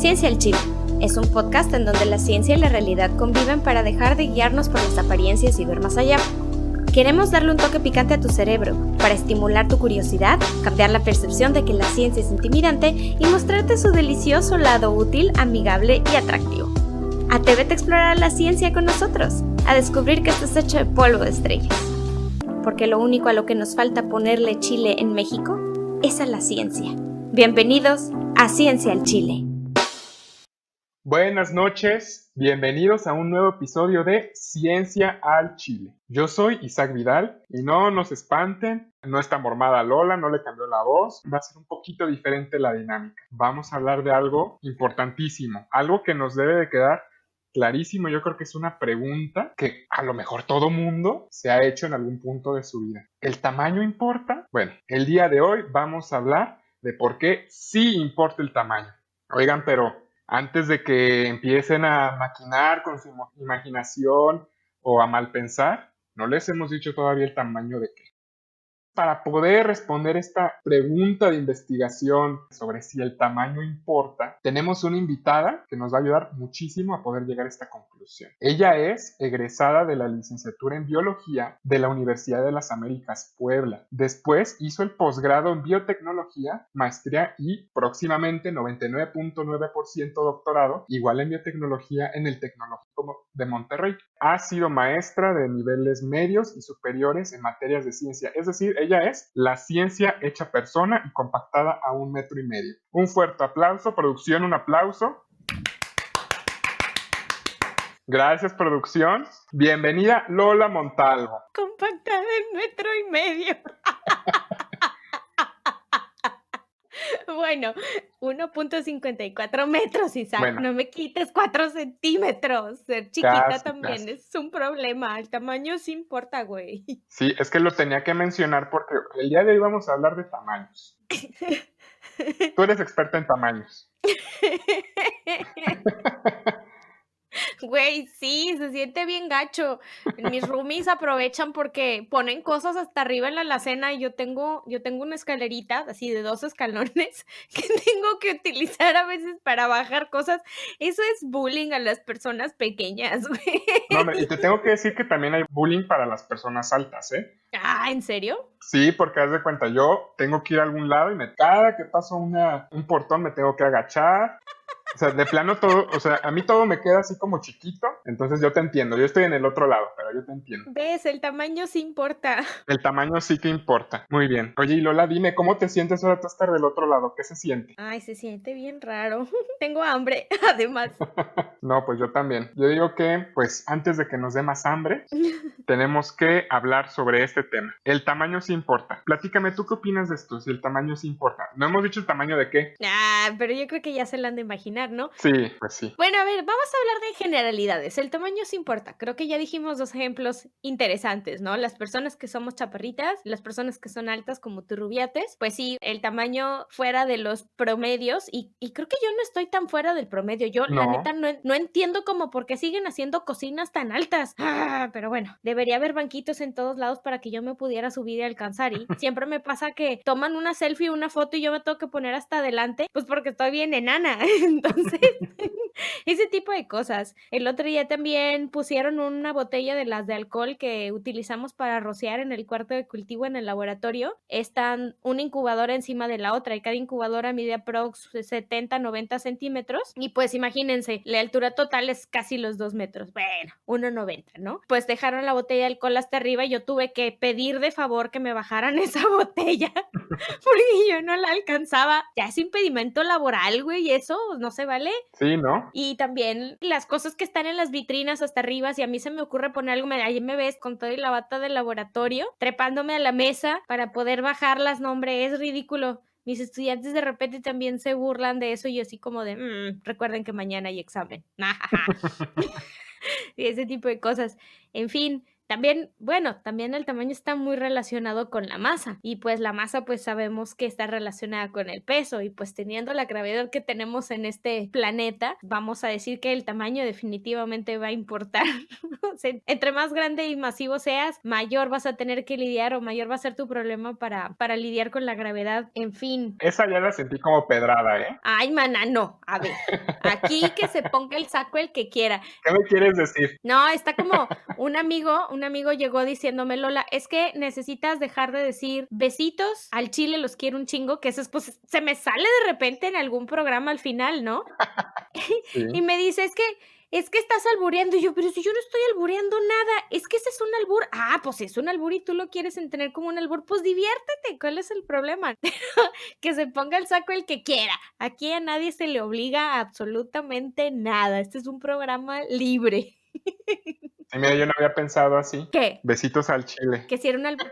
Ciencia al Chile es un podcast en donde la ciencia y la realidad conviven para dejar de guiarnos por las apariencias y ver más allá. Queremos darle un toque picante a tu cerebro para estimular tu curiosidad, cambiar la percepción de que la ciencia es intimidante y mostrarte su delicioso lado útil, amigable y atractivo. Atrévete a explorar la ciencia con nosotros, a descubrir que estás hecho de polvo de estrellas. Porque lo único a lo que nos falta ponerle chile en México es a la ciencia. Bienvenidos a Ciencia al Chile. Buenas noches, bienvenidos a un nuevo episodio de Ciencia al Chile. Yo soy Isaac Vidal y no nos espanten, no está mormada Lola, no le cambió la voz, va a ser un poquito diferente la dinámica. Vamos a hablar de algo importantísimo, algo que nos debe de quedar clarísimo. Yo creo que es una pregunta que a lo mejor todo mundo se ha hecho en algún punto de su vida. ¿El tamaño importa? Bueno, el día de hoy vamos a hablar de por qué sí importa el tamaño. Oigan, pero antes de que empiecen a maquinar con su imaginación o a malpensar, no les hemos dicho todavía el tamaño de qué. Para poder responder esta pregunta de investigación sobre si el tamaño importa, tenemos una invitada que nos va a ayudar muchísimo a poder llegar a esta conclusión. Ella es egresada de la licenciatura en Biología de la Universidad de las Américas, Puebla. Después hizo el posgrado en Biotecnología, maestría y próximamente 99.9% doctorado, igual en Biotecnología en el Tecnológico de Monterrey. Ha sido maestra de niveles medios y superiores en materias de ciencia, es decir, ella es la ciencia hecha persona y compactada a 1,5 metros. Un fuerte aplauso, producción, un aplauso. Gracias, producción. Bienvenida, Lola Montalvo. Compactada en 1,5 metros. Bueno, 1.54 metros, Isaac. Bueno. No me quites 4 centímetros. Ser chiquita Casi, también casi. es un problema. El tamaño sí importa, güey. Sí, es que lo tenía que mencionar porque el día de hoy vamos a hablar de tamaños. Tú eres experta en tamaños. Güey, sí, se siente bien gacho. Mis roomies aprovechan porque ponen cosas hasta arriba en la alacena y yo tengo una escalerita así de 2 escalones que tengo que utilizar a veces para bajar cosas. Eso es bullying a las personas pequeñas, güey. No, y te tengo que decir que también hay bullying para las personas altas, ¿eh? Ah, ¿en serio? Sí, porque haz de cuenta, yo tengo que ir a algún lado y cada que paso un portón me tengo que agachar. O sea, de plano todo, o sea, a mí todo me queda así como chiquito, entonces yo te entiendo, yo estoy en el otro lado, pero yo te entiendo. ¿Ves? El tamaño sí importa. El tamaño sí que importa. Muy bien. Oye, y Lola, dime, ¿cómo te sientes ahora tú estar del otro lado? ¿Qué se siente? Ay, se siente bien raro. Tengo hambre, además. No, pues yo también. Yo digo que, pues, antes de que nos dé más hambre, tenemos que hablar sobre este tema. El tamaño sí importa. Platícame, ¿tú qué opinas de esto? Si el tamaño sí importa. No hemos dicho el tamaño de qué. Ah, pero yo creo que ya se lo han de imaginar, ¿no? Sí, pues sí. Bueno, a ver, vamos a hablar de generalidades. El tamaño sí importa. Creo que ya dijimos 2 ejemplos interesantes, ¿no? Las personas que somos chaparritas, las personas que son altas como tú, rubiates, pues sí, el tamaño fuera de los promedios y creo que yo no estoy tan fuera del promedio. Yo, la No. neta, no entiendo como por qué siguen haciendo cocinas tan altas. Pero bueno, debería haber banquitos en todos lados para que yo me pudiera subir y alcanzar. Y siempre me pasa que toman una selfie, una foto y yo me tengo que poner hasta adelante, pues porque estoy bien enana. Entonces... ese tipo de cosas. El otro día también pusieron una botella de las de alcohol que utilizamos para rociar en el cuarto de cultivo en el laboratorio. Están una incubadora encima de la otra y cada incubadora mide aprox 70, 90 centímetros. Y pues imagínense, la altura total es casi los 2 metros. Bueno, 1,90, ¿no? Pues dejaron la botella de alcohol hasta arriba y yo tuve que pedir de favor que me bajaran esa botella porque yo no la alcanzaba. Ya es impedimento laboral, güey, eso no se vale. Sí, ¿no? Y también las cosas que están en las vitrinas hasta arriba, si a mí se me ocurre poner algo, ahí me ves con toda la bata del laboratorio, trepándome a la mesa para poder bajarlas, no hombre, es ridículo. Mis estudiantes de repente también se burlan de eso y yo así como de, recuerden que mañana hay examen. Y ese tipo de cosas. En fin, También, bueno, también el tamaño está muy relacionado con la masa y pues la masa pues sabemos que está relacionada con el peso y pues teniendo la gravedad que tenemos en este planeta, vamos a decir que el tamaño definitivamente va a importar. O sea, entre más grande y masivo seas, mayor vas a tener que lidiar o mayor va a ser tu problema para lidiar con la gravedad. En fin. Esa ya la sentí como pedrada, ¿eh? Ay, mana, no. A ver, aquí que se ponga el saco el que quiera. ¿Qué me quieres decir? No, está como un amigo llegó diciéndome: "Lola, es que necesitas dejar de decir besitos, al chile los quiero un chingo", que eso es, pues, se me sale de repente en algún programa al final, ¿no? Y Sí. me dice: "Es que estás albureando", y yo: "Pero si yo no estoy albureando nada, es que ese es un albur". "Ah, pues si es un albur y tú lo quieres entender como un albur, pues diviértete, ¿cuál es el problema?". Que se ponga el saco el que quiera. Aquí a nadie se le obliga a absolutamente nada. Este es un programa libre. Sí, mira, yo no había pensado así. ¿Qué? Besitos al chile. Que si era un albur.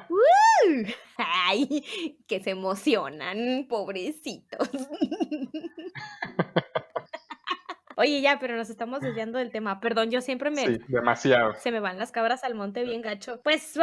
¡Uh! Ay, que se emocionan, pobrecitos. Oye, ya, pero nos estamos desviando del tema. Perdón, yo siempre Sí, demasiado. se me van las cabras al monte bien gacho. Pues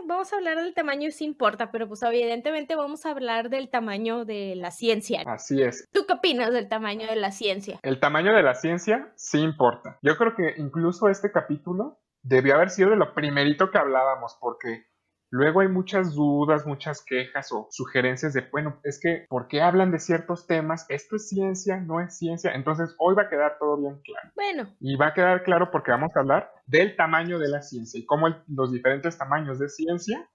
vamos a hablar del tamaño, sí importa, pero pues evidentemente vamos a hablar del tamaño de la ciencia. Así es. ¿Tú qué opinas del tamaño de la ciencia? El tamaño de la ciencia sí importa. Yo creo que incluso este capítulo debió haber sido de lo primerito que hablábamos, porque luego hay muchas dudas, muchas quejas o sugerencias de, bueno, es que, ¿por qué hablan de ciertos temas? ¿Esto es ciencia? ¿No es ciencia? Entonces, hoy va a quedar todo bien claro. Bueno, Y va a quedar claro porque vamos a hablar del tamaño de la ciencia y cómo los diferentes tamaños de ciencia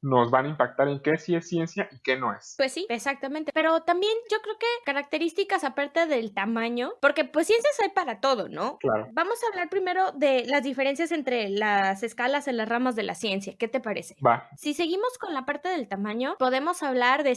nos van a impactar en qué sí es ciencia y qué no es. pues sí, exactamente. Pero también yo creo que características aparte del tamaño, porque pues ciencias hay para todo, ¿no? Claro, Vamos a hablar primero de las diferencias entre las escalas en las ramas de la ciencia. ¿Qué te parece? va, Si seguimos con la parte del tamaño, podemos hablar de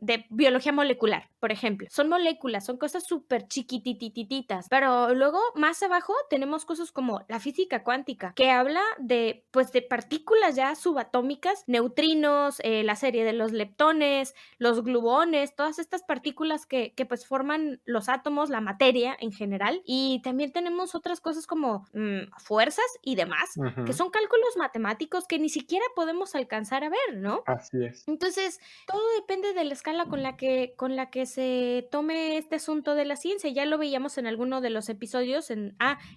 de biología molecular, por ejemplo. Son moléculas, son cosas súper chiquititititas, pero luego más abajo tenemos cosas como la física cuántica, que habla de, pues, de partículas ya subatómicas, neutrinos, la serie de los leptones, los gluones, todas estas partículas que pues forman los átomos, la materia en general. Y también tenemos otras cosas como fuerzas y demás, que ujú, son cálculos matemáticos que ni siquiera podemos alcanzar a ver, ¿no? así es. Entonces, todo depende de la escala con la que se tome este asunto de la ciencia. Ya lo veíamos en alguno de los episodios, en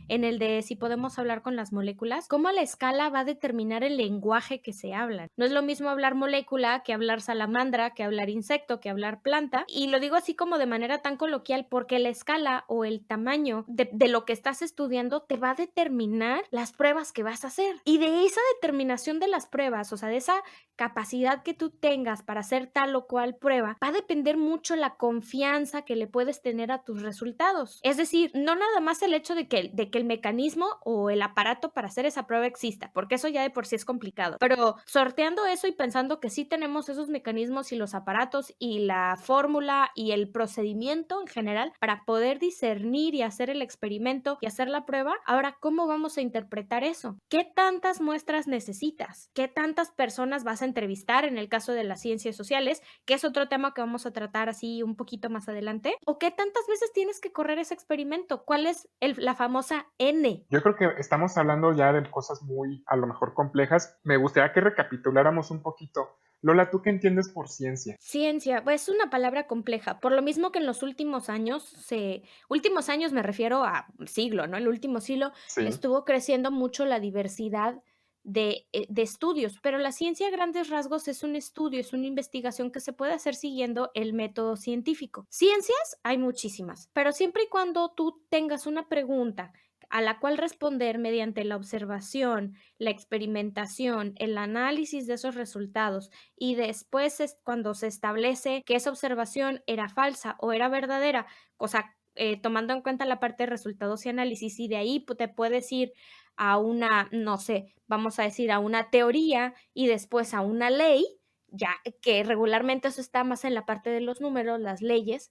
el de si podemos hablar con las moléculas, cómo la escala va a determinar el lenguaje que se habla. No es lo mismo hablar molécula que hablar salamandra, que hablar insecto, que hablar planta. Y lo digo así como de manera tan coloquial porque la escala o el tamaño de lo que estás estudiando te va a determinar las pruebas que vas a hacer. Y de esa determinación de las pruebas, o sea, de esa capacidad que tú tengas para hacer tal o cual prueba, va a depender mucho la confianza que le puedes tener a tus resultados. Es decir, no nada más el hecho de que el mecanismo o el aparato para hacer esa prueba exista, porque eso ya de por sí es complicado, pero sorteando eso y pensando que sí tenemos esos mecanismos y los aparatos y la fórmula y el procedimiento en general para poder discernir y hacer el experimento y hacer la prueba, ahora, ¿cómo vamos a interpretar eso? ¿Qué tantas muestras necesitas? ¿Qué tantas personas vas a entrevistar en el caso de las ciencias sociales, que es otro tema que vamos a tratar así un poquito más adelante? ¿O qué tantas veces tienes que correr ese experimento? ¿Cuál es la famosa N? Yo creo que estamos hablando ya de cosas muy, a lo mejor, complejas. Me gustaría que recapituláramos un poquito. Lola, ¿tú qué entiendes por ciencia? Ciencia, pues es una palabra compleja, por lo mismo que en los últimos años me refiero a siglo, ¿no? El último siglo Sí, estuvo creciendo mucho la diversidad de estudios, pero la ciencia a grandes rasgos es un estudio, es una investigación que se puede hacer siguiendo el método científico. Ciencias hay muchísimas, pero siempre y cuando tú tengas una pregunta a la cual responder mediante la observación, la experimentación, el análisis de esos resultados y después es cuando se establece que esa observación era falsa o era verdadera, o sea, tomando en cuenta la parte de resultados y análisis, y de ahí te puedes ir a una, no sé, vamos a decir, a una teoría y después a una ley, ya que regularmente eso está más en la parte de los números, las leyes,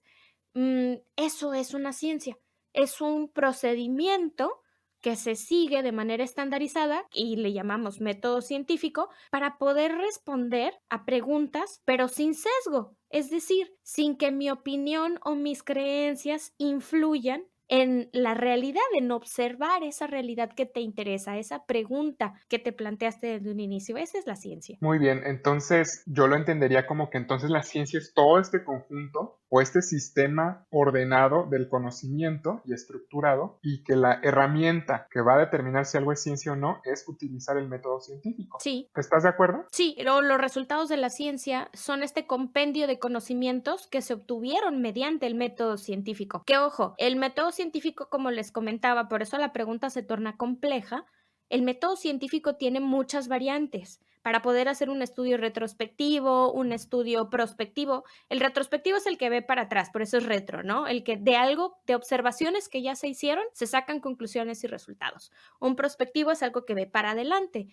eso es una ciencia, es un procedimiento que se sigue de manera estandarizada y le llamamos método científico para poder responder a preguntas, pero sin sesgo, es decir, sin que mi opinión o mis creencias influyan en la realidad, en observar esa realidad que te interesa, esa pregunta que te planteaste desde un inicio. Esa es la ciencia. Muy bien, entonces yo lo entendería como que entonces la ciencia es todo este conjunto o este sistema ordenado del conocimiento y estructurado, y que la herramienta que va a determinar si algo es ciencia o no es utilizar el método científico. Sí, ¿Estás de acuerdo? sí, los resultados de la ciencia son este compendio de conocimientos que se obtuvieron mediante el método científico. Que ojo, el método científico, como les comentaba, por eso la pregunta se torna compleja, el método científico tiene muchas variantes. Para poder hacer un estudio retrospectivo, un estudio prospectivo, el retrospectivo es el que ve para atrás, por eso es retro, ¿no? El que de algo, de observaciones que ya se hicieron, se sacan conclusiones y resultados. Un prospectivo es algo que ve para adelante.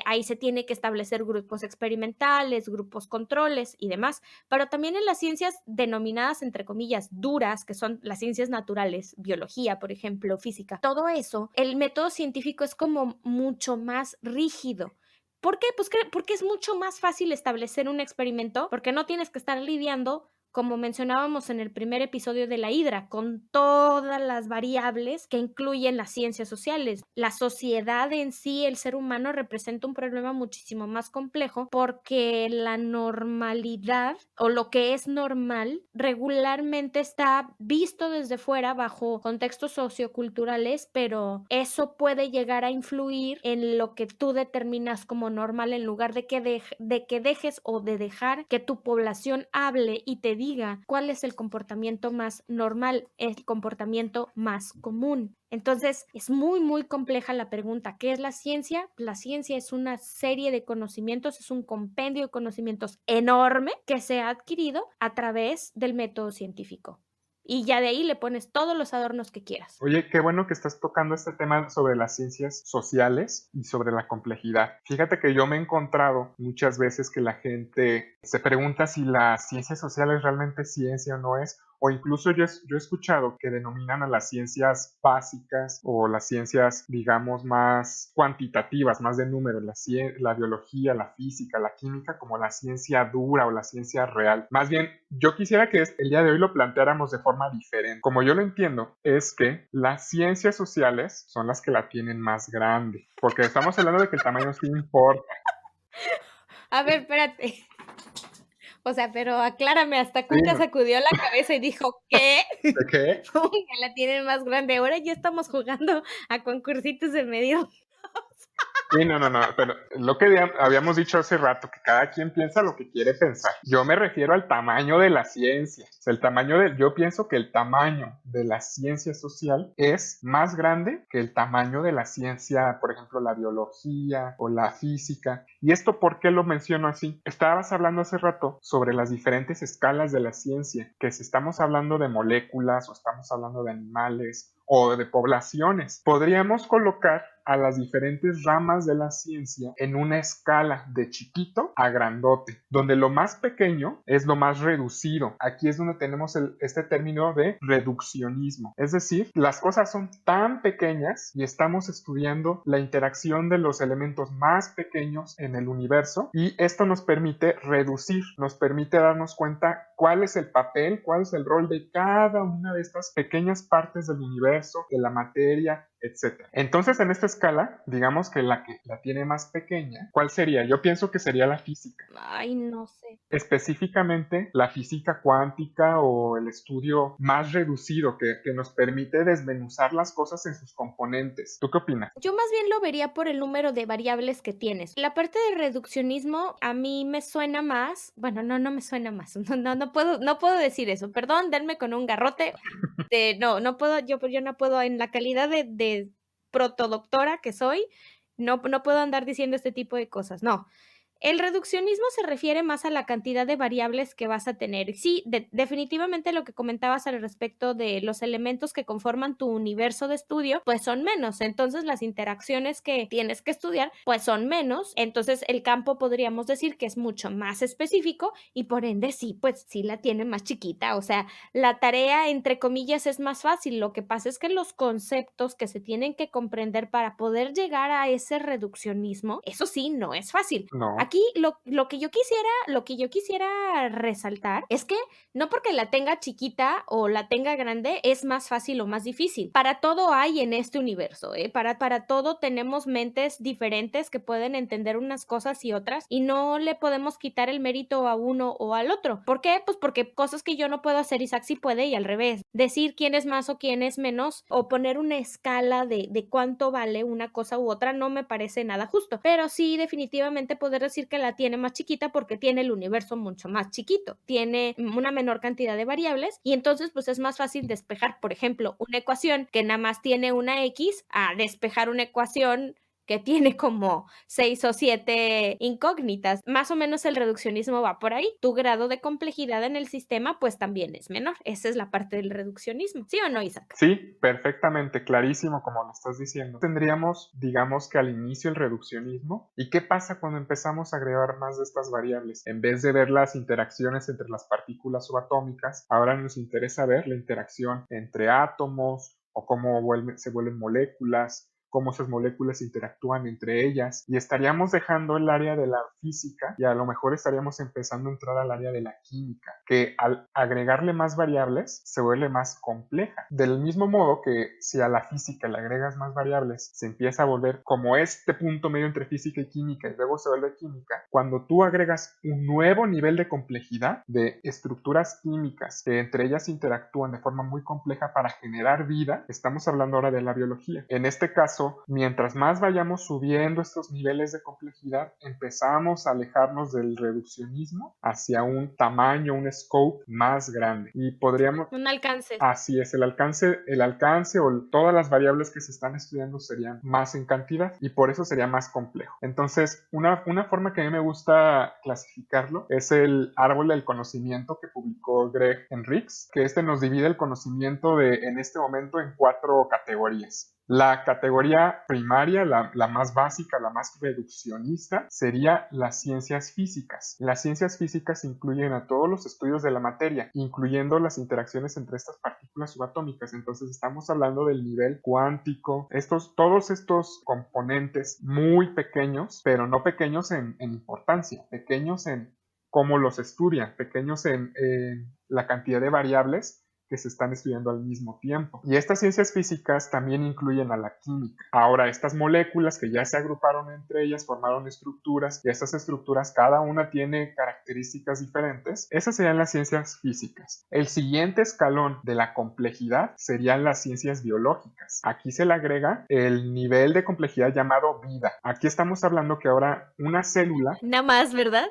Ahí se tiene que establecer grupos experimentales, grupos controles y demás, pero también en las ciencias denominadas, entre comillas, duras, que son las ciencias naturales, biología, por ejemplo, física, todo eso, el método científico es como mucho más rígido. ¿Por qué? Pues porque es mucho más fácil establecer un experimento, porque no tienes que estar lidiando, como mencionábamos en el primer episodio de la Hidra, con todas las variables que incluyen las ciencias sociales. La sociedad en sí, el ser humano, representa un problema muchísimo más complejo porque la normalidad o lo que es normal regularmente está visto desde fuera bajo contextos socioculturales, pero eso puede llegar a influir en lo que tú determinas como normal en lugar de que dejes o de dejar que tu población hable y te diga cuál es el comportamiento más normal, el comportamiento más común. Entonces, es muy, muy compleja la pregunta. ¿Qué es la ciencia? La ciencia es una serie de conocimientos, es un compendio de conocimientos enorme que se ha adquirido a través del método científico. Y ya de ahí le pones todos los adornos que quieras. Oye, qué bueno que estás tocando este tema sobre las ciencias sociales y sobre la complejidad. Fíjate que yo me he encontrado muchas veces que la gente se pregunta si la ciencia social es realmente ciencia o no es, o incluso yo he escuchado que denominan a las ciencias básicas o las ciencias, digamos, más cuantitativas, más de números, la biología, la física, la química, como la ciencia dura o la ciencia real. Más bien, yo quisiera que el día de hoy lo planteáramos de forma diferente. Como yo lo entiendo, es que las ciencias sociales son las que la tienen más grande, porque estamos hablando de que el tamaño sí importa. A ver, espérate. O sea, pero aclárame, hasta Sí, Cuca sacudió la cabeza y dijo, ¿qué? ¿de qué? ¿Cómo que la tienen más grande? Ahora ya estamos jugando a concursitos de medio. Sí, no, pero lo que habíamos dicho hace rato, que cada quien piensa lo que quiere pensar. Yo me refiero al tamaño de la ciencia. O sea, yo pienso que el tamaño de la ciencia social es más grande que el tamaño de la ciencia, por ejemplo, la biología o la física. ¿Y esto por qué lo menciono así? Estabas hablando hace rato sobre las diferentes escalas de la ciencia, que si estamos hablando de moléculas o estamos hablando de animales o de poblaciones, podríamos colocar a las diferentes ramas de la ciencia en una escala de chiquito a grandote, donde lo más pequeño es lo más reducido. Aquí es donde tenemos este término de reduccionismo, es decir, las cosas son tan pequeñas y estamos estudiando la interacción de los elementos más pequeños en el universo, y esto nos permite reducir, nos permite darnos cuenta cuál es el papel, cuál es el rol de cada una de estas pequeñas partes del universo, de la materia, etc. Entonces, en esta escala, digamos que la tiene más pequeña, ¿cuál sería? Yo pienso que sería la física. Ay, no sé. Específicamente la física cuántica, o el estudio más reducido que nos permite desmenuzar las cosas en sus componentes. ¿Tú qué opinas? Yo más bien lo vería por el número de variables que tienes. La parte de reduccionismo a mí me suena más, bueno, no me suena más, no puedo decir eso, perdón, denme con un garrote, no puedo, yo no puedo, en la calidad de protodoctora que soy, no puedo andar diciendo este tipo de cosas, no. El reduccionismo se refiere más a la cantidad de variables que vas a tener. Sí, definitivamente lo que comentabas al respecto de los elementos que conforman tu universo de estudio, pues son menos. Entonces las interacciones que tienes que estudiar, pues son menos. Entonces el campo podríamos decir que es mucho más específico y por ende sí, pues sí la tiene más chiquita. O sea, la tarea, entre comillas, es más fácil. Lo que pasa es que los conceptos que se tienen que comprender para poder llegar a ese reduccionismo, eso sí, no es fácil. No. Aquí lo que yo quisiera resaltar es que no porque la tenga chiquita o la tenga grande es más fácil o más difícil. Para todo hay en este universo, ¿eh? Para todo tenemos mentes diferentes que pueden entender unas cosas y otras, y no le podemos quitar el mérito a uno o al otro. ¿Por qué? Pues porque cosas que yo no puedo hacer, Isaac sí puede, y al revés. Decir quién es más o quién es menos, o poner una escala de cuánto vale una cosa u otra, no me parece nada justo. Pero sí, definitivamente poder decir que la tiene más chiquita porque tiene el universo mucho más chiquito, tiene una menor cantidad de variables, y entonces pues es más fácil despejar, por ejemplo, una ecuación que nada más tiene una X a despejar una ecuación que tiene como 6 o 7 incógnitas. Más o menos el reduccionismo va por ahí. Tu grado de complejidad en el sistema pues también es menor. Esa es la parte del reduccionismo. ¿Sí o no, Isaac? Sí, perfectamente, clarísimo como lo estás diciendo. Tendríamos, digamos que al inicio el reduccionismo. ¿Y qué pasa cuando empezamos a agregar más de estas variables? En vez de ver las interacciones entre las partículas subatómicas, ahora nos interesa ver la interacción entre átomos o cómo se vuelven moléculas, cómo esas moléculas interactúan entre ellas, y estaríamos dejando el área de la física y a lo mejor estaríamos empezando a entrar al área de la química, que al agregarle más variables se vuelve más compleja. Del mismo modo que si a la física le agregas más variables se empieza a volver como este punto medio entre física y química y luego se vuelve química, cuando tú agregas un nuevo nivel de complejidad de estructuras químicas que entre ellas interactúan de forma muy compleja para generar vida, estamos hablando ahora de la biología. En este caso, mientras más vayamos subiendo estos niveles de complejidad, empezamos a alejarnos del reduccionismo hacia un tamaño, un scope más grande. Y podríamos... Un alcance. Así es, el alcance o todas las variables que se están estudiando serían más en cantidad y por eso sería más complejo. Entonces, una forma que a mí me gusta clasificarlo es el árbol del conocimiento que publicó Greg Henricks, que nos divide el conocimiento en este momento en 4 categorías. La categoría primaria, la más básica, la más reduccionista, sería las ciencias físicas. Las ciencias físicas incluyen a todos los estudios de la materia, incluyendo las interacciones entre estas partículas subatómicas. Entonces estamos hablando del nivel cuántico, todos estos componentes muy pequeños, pero no pequeños en importancia, pequeños en cómo los estudian, pequeños en la cantidad de variables que se están estudiando al mismo tiempo. Y estas ciencias físicas también incluyen a la química. Ahora, estas moléculas que ya se agruparon entre ellas formaron estructuras, y estas estructuras cada una tiene características diferentes. Esas serían las ciencias físicas. El siguiente escalón de la complejidad serían las ciencias biológicas. Aquí se le agrega el nivel de complejidad llamado vida. Aquí estamos hablando que ahora una célula... Nada más, ¿verdad?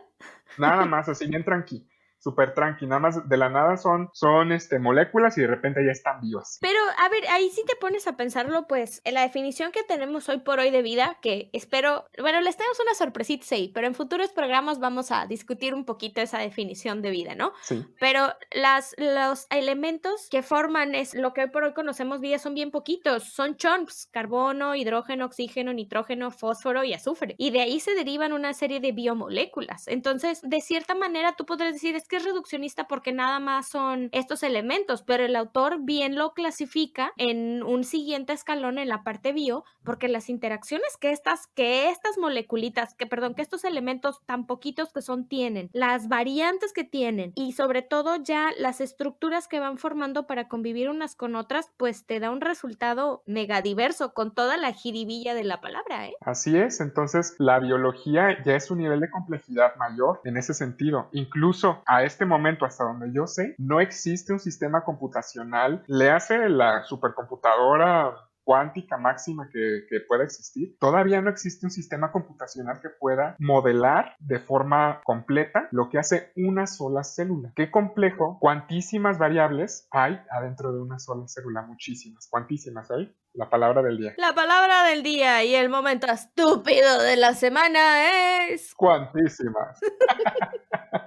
Nada más, así bien tranqui. Súper tranqui, nada más de la nada son moléculas y de repente ya están vivas. Pero, a ver, ahí sí te pones a pensarlo, pues, en la definición que tenemos hoy por hoy de vida, que espero, bueno, les tenemos una sorpresita ahí, pero en futuros programas vamos a discutir un poquito esa definición de vida, ¿no? Sí. Pero los elementos que forman lo que hoy por hoy conocemos vida son bien poquitos, son chunks: carbono, hidrógeno, oxígeno, nitrógeno, fósforo y azufre. Y de ahí se derivan una serie de biomoléculas. Entonces, de cierta manera, tú podrías decir, es que es reduccionista porque nada más son estos elementos, pero el autor bien lo clasifica en un siguiente escalón en la parte bio, porque las interacciones que estas moleculitas, que estos elementos tan poquitos que son tienen, las variantes que tienen y sobre todo ya las estructuras que van formando para convivir unas con otras, pues te da un resultado megadiverso con toda la jiribilla de la palabra, ¿eh? Así es, entonces la biología ya es un nivel de complejidad mayor en ese sentido. Incluso a este momento, hasta donde yo sé, no existe un sistema computacional, le hace la supercomputadora cuántica máxima que pueda existir. Todavía no existe un sistema computacional que pueda modelar de forma completa lo que hace una sola célula. Qué complejo, cuantísimas variables hay adentro de una sola célula, muchísimas, cuantísimas hay. La palabra del día. La palabra del día y el momento estúpido de la semana es... Cuantísimas.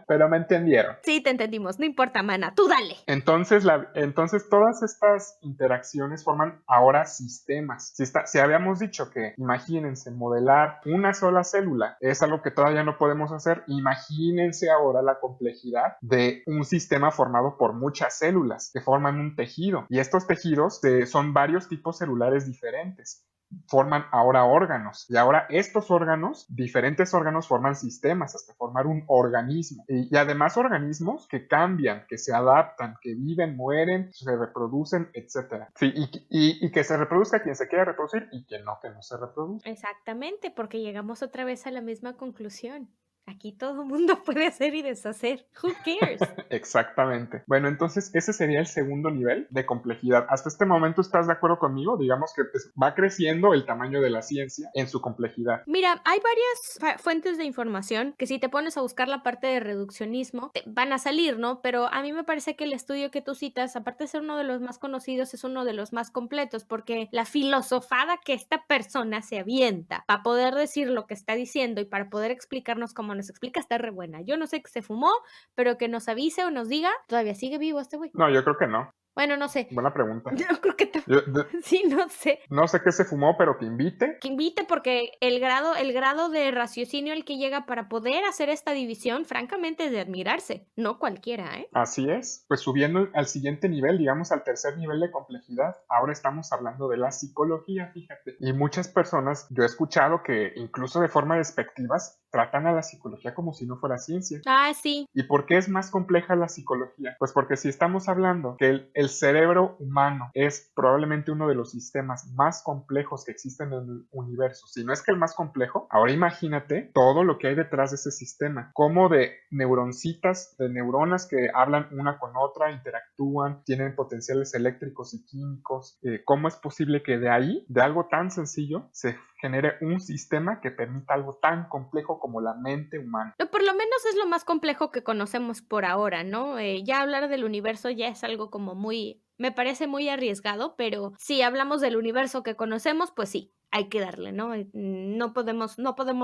Pero me entendieron. Sí, te entendimos, no importa, mana, tú dale. Entonces todas estas interacciones forman ahora sistemas. Si habíamos dicho que, imagínense, modelar una sola célula es algo que todavía no podemos hacer, imagínense ahora la complejidad de un sistema formado por muchas células que forman un tejido. Y estos tejidos son varios tipos celulares diferentes. forman ahora órganos. Y ahora estos órganos, diferentes órganos forman sistemas hasta formar un organismo. Y además organismos que cambian, que se adaptan, que viven, mueren, se reproducen, etcétera. Sí, y que se reproduzca quien se quiera reproducir y que no se reproduzca. Exactamente, porque llegamos otra vez a la misma conclusión. Aquí todo el mundo puede hacer y deshacer. Who cares? Exactamente. Bueno, entonces ese sería el segundo nivel de complejidad. Hasta este momento, ¿estás de acuerdo conmigo? Digamos que pues, va creciendo el tamaño de la ciencia en su complejidad. Mira, hay varias fuentes de información que si te pones a buscar la parte de reduccionismo, te van a salir, ¿no? Pero a mí me parece que el estudio que tú citas, aparte de ser uno de los más conocidos, es uno de los más completos, porque la filosofada que esta persona se avienta para poder decir lo que está diciendo y para poder explicarnos cómo nos explica está re buena. Yo no sé que se fumó, pero que nos avise o nos diga, todavía sigue vivo este güey. No, yo creo que no. Bueno, no sé. Buena pregunta. Yo creo que Yo, sí, no sé. no sé qué se fumó, pero que invite. Que invite porque el grado de raciocinio al que llega para poder hacer esta división, francamente, es de admirarse. No cualquiera, ¿eh? Así es. Pues subiendo al siguiente nivel, digamos al tercer nivel de complejidad, ahora estamos hablando de la psicología, fíjate. Y muchas personas, yo he escuchado que incluso de forma despectiva tratan a la psicología como si no fuera ciencia. Ah, sí. ¿Y por qué es más compleja la psicología? Pues porque si estamos hablando que el cerebro humano es probablemente uno de los sistemas más complejos que existen en el universo, si no es que el más complejo, ahora imagínate todo lo que hay detrás de ese sistema, como de neuroncitas, de neuronas que hablan una con otra, interactúan, tienen potenciales eléctricos y químicos. ¿Cómo es posible que de ahí, de algo tan sencillo, se genere un sistema que permita algo tan complejo como la mente humana? Por lo menos es lo más complejo que conocemos por ahora, ¿no? Ya hablar del universo ya es algo como muy, me parece muy arriesgado, pero si hablamos del universo que conocemos, pues sí, hay que darle, ¿no? No podemos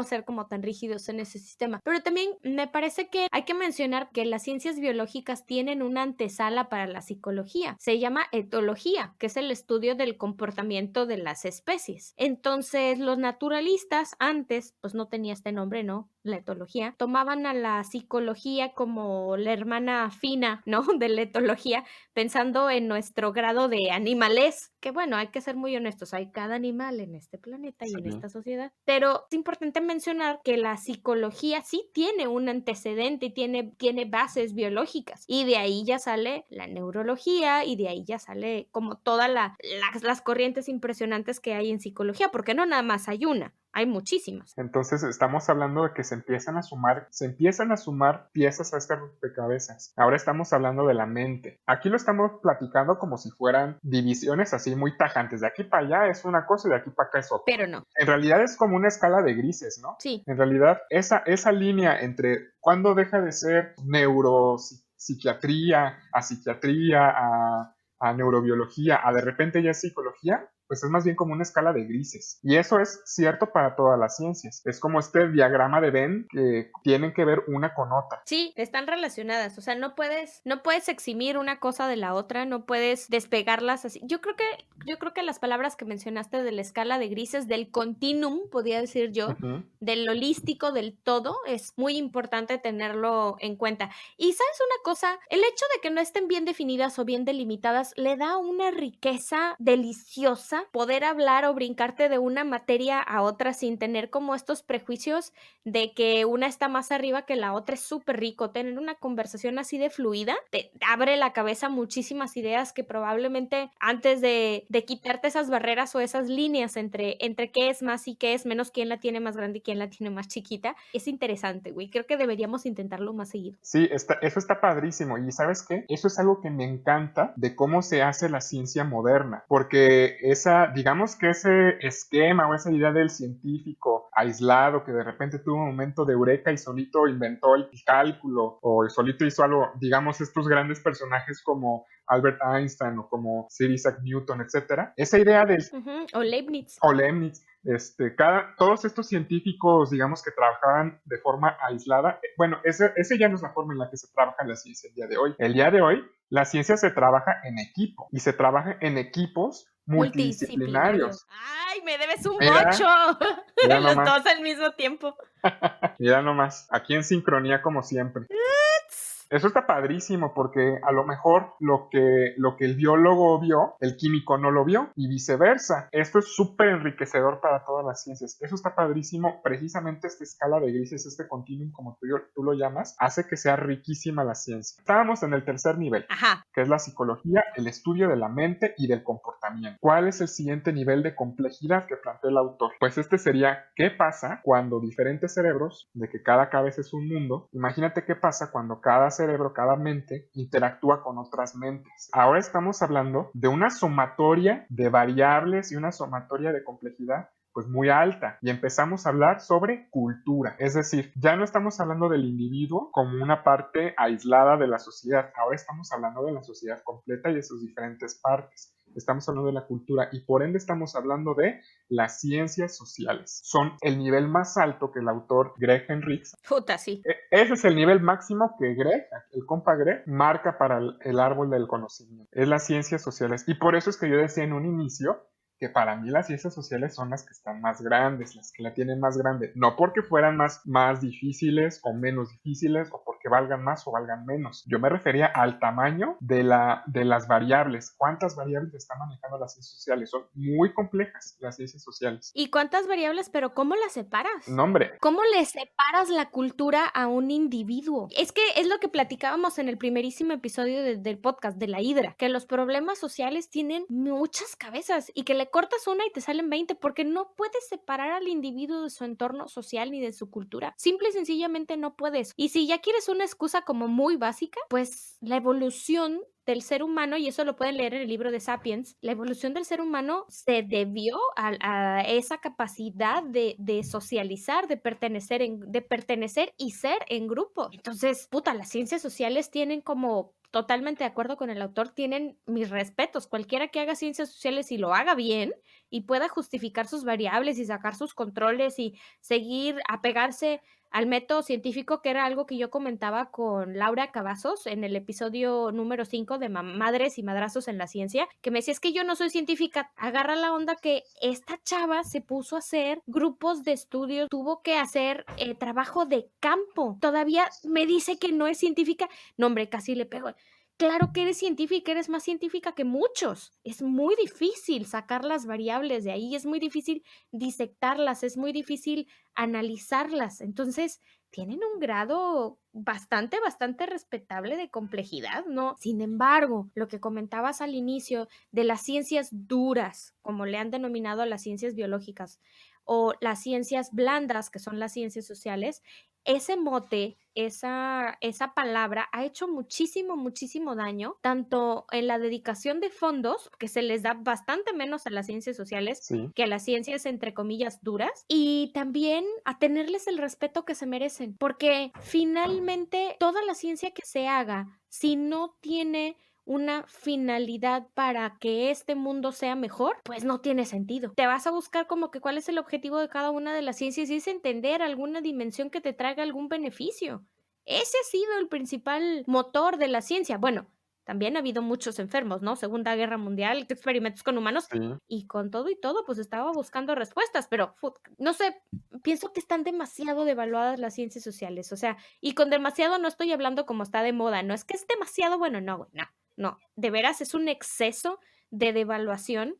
ser como tan rígidos en ese sistema. Pero también me parece que hay que mencionar que las ciencias biológicas tienen una antesala para la psicología. Se llama etología, que es el estudio del comportamiento de las especies. Entonces, los naturalistas antes, pues no tenía este nombre, ¿no? La etología, tomaban a la psicología como la hermana fina, ¿no? De la etología, pensando en nuestro grado de animales, que bueno, hay que ser muy honestos, hay cada animal en este planeta y en esta sociedad, pero es importante mencionar que la psicología sí tiene un antecedente y tiene bases biológicas, y de ahí ya sale la neurología, y de ahí ya sale como todas las corrientes impresionantes que hay en psicología, porque no nada más hay una, hay muchísimas. Entonces estamos hablando de que se empiezan a sumar piezas a este rompecabezas. Ahora estamos hablando de la mente. Aquí lo estamos platicando como si fueran divisiones así muy tajantes. De aquí para allá es una cosa y de aquí para acá es otra. Pero no. En realidad es como una escala de grises, ¿no? Sí. En realidad esa línea entre cuándo deja de ser neuropsiquiatría, a psiquiatría, a neurobiología, a de repente ya es psicología, pues es más bien como una escala de grises. Y eso es cierto para todas las ciencias. Es como este diagrama de Venn que tienen que ver una con otra. Sí, están relacionadas. O sea, no puedes eximir una cosa de la otra, no puedes despegarlas así. Yo creo que las palabras que mencionaste de la escala de grises, del continuum, podría decir yo, del holístico, del todo, es muy importante tenerlo en cuenta. Y ¿sabes una cosa? El hecho de que no estén bien definidas o bien delimitadas le da una riqueza deliciosa poder hablar o brincarte de una materia a otra sin tener como estos prejuicios de que una está más arriba que la otra. Es súper rico tener una conversación así de fluida, te abre la cabeza muchísimas ideas que probablemente antes de quitarte esas barreras o esas líneas entre qué es más y qué es menos, quién la tiene más grande y quién la tiene más chiquita, es interesante, güey. Creo que deberíamos intentarlo más seguido. Sí, eso está padrísimo. Y ¿sabes qué? Eso es algo que me encanta de cómo se hace la ciencia moderna. Porque digamos que ese esquema o esa idea del científico aislado que de repente tuvo un momento de eureka y solito inventó el cálculo o solito hizo algo, digamos, estos grandes personajes como Albert Einstein o como Sir Isaac Newton, etcétera. Esa idea del... O Leibniz. O Leibniz. Todos estos científicos, digamos, que trabajaban de forma aislada, bueno, ese ya no es la forma en la que se trabaja en la ciencia el día de hoy. El día de hoy, la ciencia se trabaja en equipo y se trabaja en equipos multidisciplinarios. ¡Ay, me debes un Mira, bocho! mira Los nomás. dos al mismo tiempo. Mira nomás, aquí en sincronía como siempre. Eso está padrísimo porque a lo mejor lo que el biólogo vio, el químico no lo vio y viceversa. Esto es súper enriquecedor para todas las ciencias. Eso está padrísimo. Precisamente esta escala de grises, este continuum, como tú lo llamas, hace que sea riquísima la ciencia. Estábamos en el tercer nivel, Ajá. que es la psicología, el estudio de la mente y del comportamiento. ¿Cuál es el siguiente nivel de complejidad que plantea el autor? Pues este sería, ¿qué pasa cuando diferentes cerebros, de que cada cabeza es un mundo, imagínate qué pasa cuando cada cerebro, cada mente, interactúa con otras mentes? Ahora estamos hablando de una sumatoria de variables y una sumatoria de complejidad pues muy alta, y empezamos a hablar sobre cultura, es decir, ya no estamos hablando del individuo como una parte aislada de la sociedad, ahora estamos hablando de la sociedad completa y de sus diferentes partes. Estamos hablando de la cultura y por ende estamos hablando de las ciencias sociales. Son el nivel más alto que el autor Greg Henricks. Puta, sí. Ese es el nivel máximo que Greg, el compa Greg, marca para el árbol del conocimiento. Es las ciencias sociales. Y por eso es que yo decía en un inicio que para mí las ciencias sociales son las que están más grandes, las que la tienen más grande. No porque fueran más difíciles o menos difíciles o porque valgan más o valgan menos. Yo me refería al tamaño de las variables. ¿Cuántas variables están manejando las ciencias sociales? Son muy complejas las ciencias sociales. ¿Y cuántas variables? Pero ¿cómo las separas? No, hombre. ¿Cómo le separas la cultura a un individuo? Es que es lo que platicábamos en el primerísimo episodio del podcast de la Hidra, que los problemas sociales tienen muchas cabezas y que le cortas una y te salen 20 porque no puedes separar al individuo de su entorno social ni de su cultura. Simple y sencillamente no puedes. Y si ya quieres una excusa como muy básica, pues la evolución del ser humano, y eso lo pueden leer en el libro de Sapiens, la evolución del ser humano se debió a esa capacidad de socializar, de pertenecer y ser en grupo. Entonces, puta, las ciencias sociales tienen como totalmente de acuerdo con el autor, tienen mis respetos. Cualquiera que haga ciencias sociales y lo haga bien y pueda justificar sus variables y sacar sus controles y seguir apegarse al método científico, que era algo que yo comentaba con Laura Cavazos en el episodio número 5 de Madres y Madrazos en la Ciencia, que me decía, es que yo no soy científica, agarra la onda que esta chava se puso a hacer grupos de estudios, tuvo que hacer trabajo de campo, todavía me dice que no es científica, no hombre, casi le pego. Claro que eres científica, eres más científica que muchos. Es muy difícil sacar las variables de ahí, es muy difícil disectarlas, es muy difícil analizarlas. Entonces, tienen un grado bastante respetable de complejidad, ¿no? Sin embargo, lo que comentabas al inicio de las ciencias duras, como le han denominado a las ciencias biológicas, o las ciencias blandas, que son las ciencias sociales, ese mote, esa palabra ha hecho muchísimo daño, tanto en la dedicación de fondos, que se les da bastante menos a las ciencias sociales Sí. que a las ciencias, entre comillas, duras, y también a tenerles el respeto que se merecen, porque finalmente toda la ciencia que se haga, si no tiene una finalidad para que este mundo sea mejor, pues no tiene sentido. Te vas a buscar como que cuál es el objetivo de cada una de las ciencias y es entender alguna dimensión que te traiga algún beneficio. Ese ha sido el principal motor de la ciencia. Bueno, también ha habido muchos enfermos, ¿no? Segunda Guerra Mundial, experimentos con humanos, Sí. y con todo y todo, pues estaba buscando respuestas, pero no sé, pienso que están demasiado devaluadas las ciencias sociales, o sea, y con demasiado no estoy hablando como está de moda, no es que es demasiado bueno, no, güey, no, de veras es un exceso de devaluación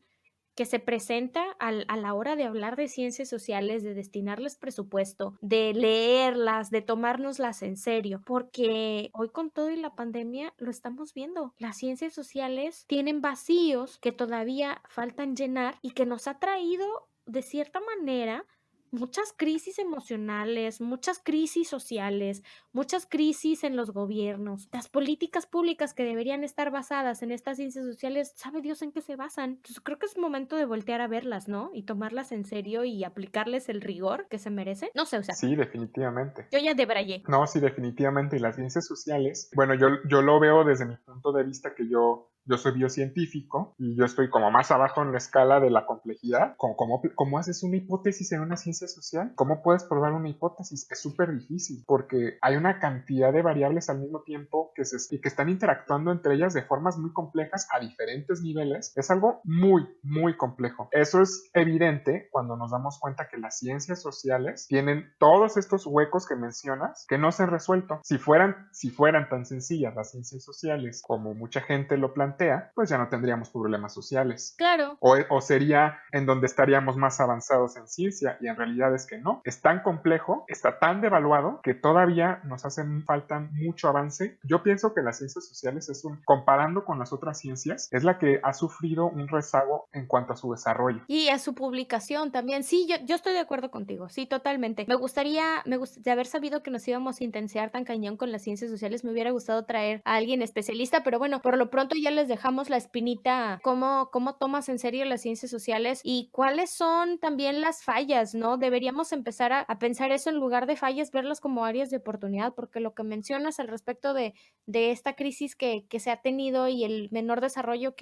que se presenta a la hora de hablar de ciencias sociales, de destinarles presupuesto, de leerlas, de tomárnoslas en serio, porque hoy con todo y la pandemia lo estamos viendo. Las ciencias sociales tienen vacíos que todavía faltan llenar y que nos ha traído de cierta manera muchas crisis emocionales, muchas crisis sociales, muchas crisis en los gobiernos. Las políticas públicas que deberían estar basadas en estas ciencias sociales, sabe Dios en qué se basan. Entonces creo que es momento de voltear a verlas, ¿no? Y tomarlas en serio y aplicarles el rigor que se merecen. No sé, o sea, Sí, definitivamente. yo ya debrayé. No, sí, definitivamente. Y las ciencias sociales, bueno, yo lo veo desde mi punto de vista que yo yo soy biocientífico y yo estoy como más abajo en la escala de la complejidad. ¿Cómo haces una hipótesis en una ciencia social? ¿Cómo puedes probar una hipótesis? Es súper difícil porque hay una cantidad de variables al mismo tiempo y que están interactuando entre ellas de formas muy complejas a diferentes niveles. Es algo muy, muy complejo. Eso es evidente cuando nos damos cuenta que las ciencias sociales tienen todos estos huecos que mencionas que no se han resuelto. Si fueran tan sencillas las ciencias sociales como mucha gente lo plantea, pues ya no tendríamos problemas sociales. Claro. O sería en donde estaríamos más avanzados en ciencia, y en realidad es que no. Es tan complejo, está tan devaluado que todavía nos hace falta mucho avance. Yo pienso que las ciencias sociales comparando con las otras ciencias, es la que ha sufrido un rezago en cuanto a su desarrollo. Y a su publicación también. Sí, yo estoy de acuerdo contigo, sí, totalmente. De haber sabido que nos íbamos a intensiar tan cañón con las ciencias sociales, me hubiera gustado traer a alguien especialista, pero bueno, por lo pronto ya les dejamos la espinita, cómo tomas en serio las ciencias sociales y cuáles son también las fallas, ¿no? Deberíamos empezar a pensar eso en lugar de fallas, verlas como áreas de oportunidad, porque lo que mencionas al respecto de esta crisis que se ha tenido y el menor desarrollo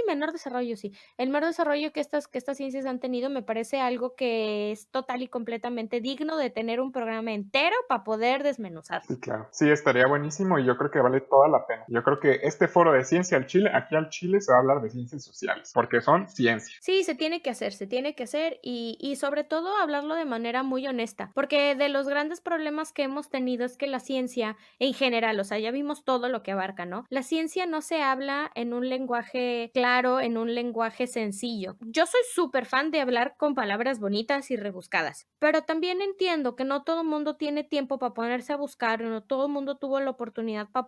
menor desarrollo, sí. El menor desarrollo que estas ciencias han tenido me parece algo que es total y completamente digno de tener un programa entero para poder desmenuzar. Sí, claro. Sí, estaría buenísimo y yo creo que vale toda la pena. Yo creo que este foro de ciencia al Chile, aquí al Chile se va a hablar de ciencias sociales, porque son ciencias. Sí, se tiene que hacer y sobre todo hablarlo de manera muy honesta, porque de los grandes problemas que hemos tenido es que la ciencia en general, o sea, ya vimos todo lo que abarca, ¿no? La ciencia no se habla en un lenguaje claro, en un lenguaje sencillo. Yo soy súper fan de hablar con palabras bonitas y rebuscadas, pero también entiendo que no todo el mundo tiene tiempo para ponerse a buscar, no todo el mundo tuvo la oportunidad para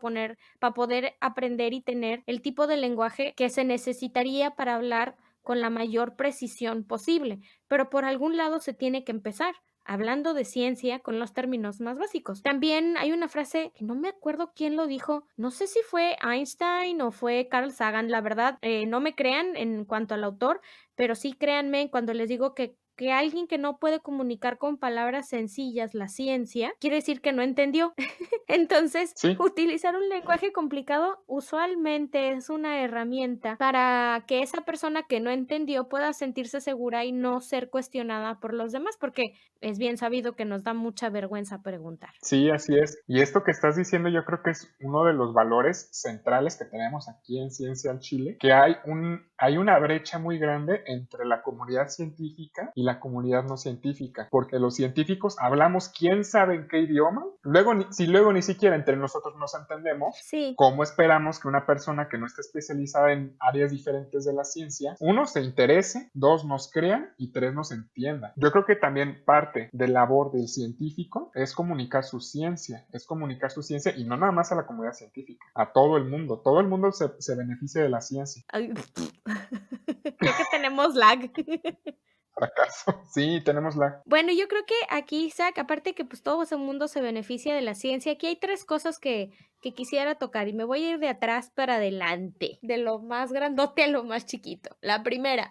poder aprender y tener el tipo de lenguaje que se necesitaría para hablar con la mayor precisión posible, pero por algún lado se tiene que empezar, hablando de ciencia con los términos más básicos. También hay una frase que no me acuerdo quién lo dijo, no sé si fue Einstein o fue Carl Sagan, la verdad, no me crean en cuanto al autor, pero sí créanme cuando les digo que alguien que no puede comunicar con palabras sencillas la ciencia, quiere decir que no entendió. Entonces, Sí, utilizar un lenguaje complicado usualmente es una herramienta para que esa persona que no entendió pueda sentirse segura y no ser cuestionada por los demás, porque es bien sabido que nos da mucha vergüenza preguntar. sí, así es. Y esto que estás diciendo yo creo que es uno de los valores centrales que tenemos aquí en Ciencia al Chile, que hay una brecha muy grande entre la comunidad científica y la comunidad no científica, porque los científicos hablamos quién sabe en qué idioma, si luego ni siquiera entre nosotros nos entendemos, Sí. ¿cómo esperamos que una persona que no esté especializada en áreas diferentes de la ciencia, uno, se interese, dos, nos crea y tres, nos entienda? Yo creo que también parte de la labor del científico es comunicar su ciencia, y no nada más a la comunidad científica, a todo el mundo se beneficia de la ciencia. Ay, creo que tenemos lag. Fracaso, sí, tenemos la... Bueno, yo creo que aquí, Isaac, aparte que pues todo ese mundo se beneficia de la ciencia, aquí hay tres cosas que quisiera tocar y me voy a ir de atrás para adelante, de lo más grandote a lo más chiquito. La primera,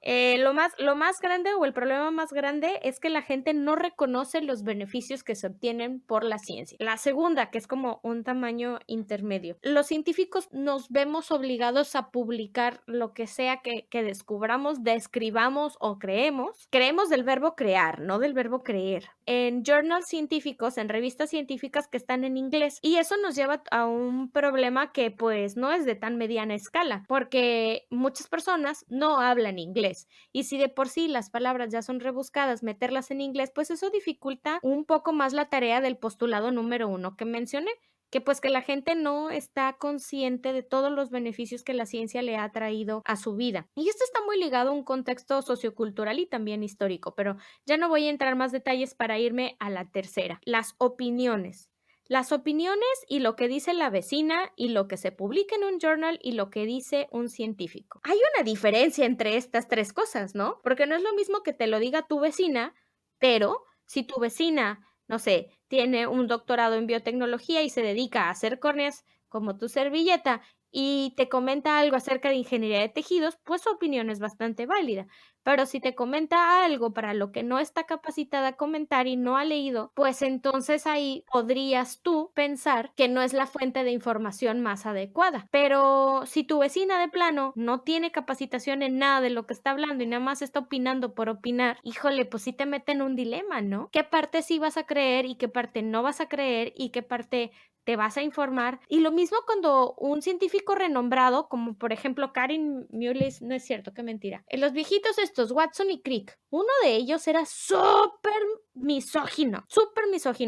lo más grande o el problema más grande es que la gente no reconoce los beneficios que se obtienen por la ciencia. La segunda, que es como un tamaño intermedio. Los científicos nos vemos obligados a publicar lo que sea que descubramos, describamos o creemos. Creemos del verbo crear, no del verbo creer. En journals científicos, en revistas científicas que están en inglés. Y eso nos lleva a un problema que pues no es de tan mediana escala, porque muchas personas no hablan inglés. Y si de por sí las palabras ya son rebuscadas, meterlas en inglés, pues eso dificulta un poco más la tarea del postulado número 1 que mencioné, que pues que la gente no está consciente de todos los beneficios que la ciencia le ha traído a su vida. Y esto está muy ligado a un contexto sociocultural y también histórico, pero ya no voy a entrar más detalles para irme a la tercera, las opiniones. Las opiniones y lo que dice la vecina y lo que se publica en un journal y lo que dice un científico. Hay una diferencia entre estas tres cosas, ¿no? Porque no es lo mismo que te lo diga tu vecina, pero si tu vecina, no sé, tiene un doctorado en biotecnología y se dedica a hacer córneas como tu servilleta y te comenta algo acerca de ingeniería de tejidos, pues su opinión es bastante válida. Pero si te comenta algo para lo que no está capacitada a comentar y no ha leído, pues entonces ahí podrías tú pensar que no es la fuente de información más adecuada. Pero si tu vecina de plano no tiene capacitación en nada de lo que está hablando y nada más está opinando por opinar, híjole, pues sí te mete en un dilema, ¿no? ¿Qué parte sí vas a creer y qué parte no vas a creer y qué parte te vas a informar? Y lo mismo cuando un científico renombrado, como por ejemplo Karin Mullis, no es cierto, qué mentira. En los viejitos estos, Watson y Crick, uno de ellos era súper misógino.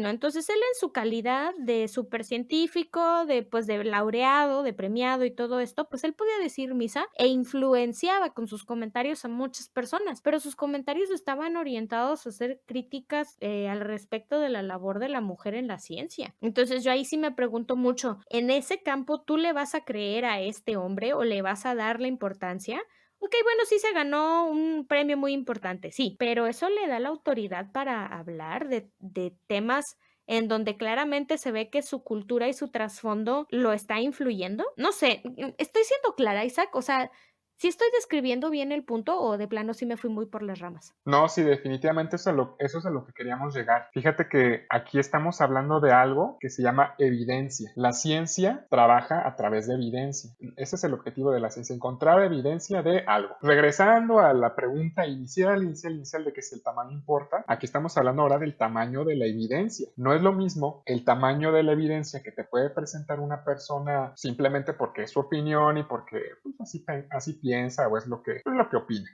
Entonces él en su calidad de súper científico, de pues de laureado, de premiado y todo esto, pues él podía decir misa e influenciaba con sus comentarios a muchas personas, pero sus comentarios estaban orientados a hacer críticas al respecto de la labor de la mujer en la ciencia. Entonces yo ahí sí me pregunto mucho, ¿en ese campo tú le vas a creer a este hombre o le vas a dar la importancia? Ok, bueno, sí se ganó un premio muy importante, sí, pero eso le da la autoridad para hablar de temas en donde claramente se ve que su cultura y su trasfondo lo está influyendo. No sé, estoy siendo clara, Isaac, o sea, ¿sí estoy describiendo bien el punto o de plano sí me fui muy por las ramas? No, sí, definitivamente eso es a lo que queríamos llegar. Fíjate que aquí estamos hablando de algo que se llama evidencia. La ciencia trabaja a través de evidencia. Ese es el objetivo de la ciencia, encontrar evidencia de algo. Regresando a la pregunta inicial de que si el tamaño importa, aquí estamos hablando ahora del tamaño de la evidencia. No es lo mismo el tamaño de la evidencia que te puede presentar una persona simplemente porque es su opinión y porque pues, así piensa o es lo que opina,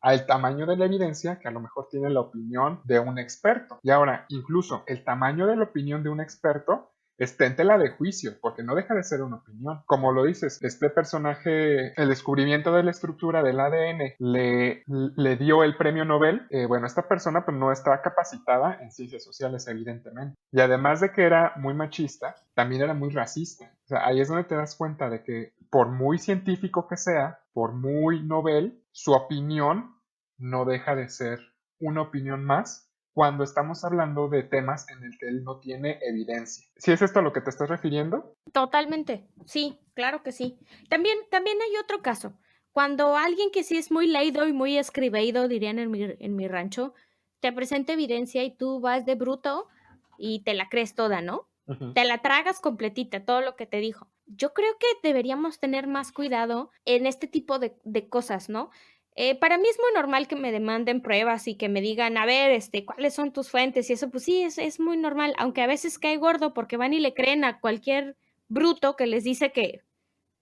al tamaño de la evidencia que a lo mejor tiene la opinión de un experto. Y ahora, incluso el tamaño de la opinión de un experto está en tela de juicio, porque no deja de ser una opinión. Como lo dices, este personaje, el descubrimiento de la estructura del ADN le dio el premio Nobel. Bueno, esta persona pues no estaba capacitada en ciencias sociales, evidentemente. Y además de que era muy machista, también era muy racista. O sea, ahí es donde te das cuenta de que por muy científico que sea, por muy Nobel, su opinión no deja de ser una opinión más cuando estamos hablando de temas en el que él no tiene evidencia. ¿Sí es esto a lo que te estás refiriendo? Totalmente, sí, claro que sí. También hay otro caso. Cuando alguien que sí es muy leído y muy escribeído, dirían en mi rancho, te presenta evidencia y tú vas de bruto y te la crees toda, ¿no? Uh-huh. Te la tragas completita, todo lo que te dijo. Yo creo que deberíamos tener más cuidado en este tipo de cosas, ¿no? Para mí es muy normal que me demanden pruebas y que me digan, a ver, ¿cuáles son tus fuentes? Y eso, pues sí, es muy normal, aunque a veces cae gordo porque van y le creen a cualquier bruto que les dice que,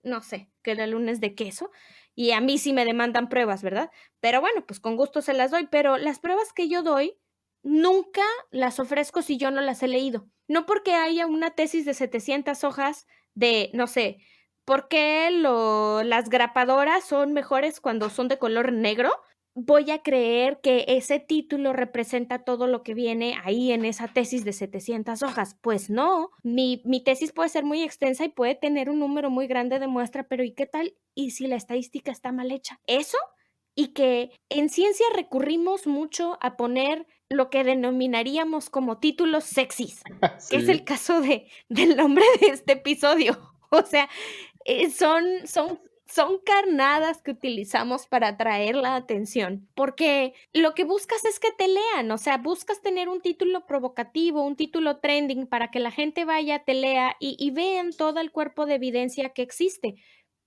no sé, que la luna es de queso, y a mí sí me demandan pruebas, ¿verdad? Pero bueno, pues con gusto se las doy, pero las pruebas que yo doy nunca las ofrezco si yo no las he leído. No porque haya una tesis de 700 hojas de, no sé, ¿por qué las grapadoras son mejores cuando son de color negro? Voy a creer que ese título representa todo lo que viene ahí en esa tesis de 700 hojas. Pues no, mi tesis puede ser muy extensa y puede tener un número muy grande de muestra, pero ¿y qué tal? ¿Y si la estadística está mal hecha? Eso, y que en ciencia recurrimos mucho a poner lo que denominaríamos como títulos sexys, que es el Sí. caso del nombre de este episodio. O sea, son carnadas que utilizamos para atraer la atención, porque lo que buscas es que te lean, o sea, buscas tener un título provocativo, un título trending para que la gente vaya, te lea y vean todo el cuerpo de evidencia que existe.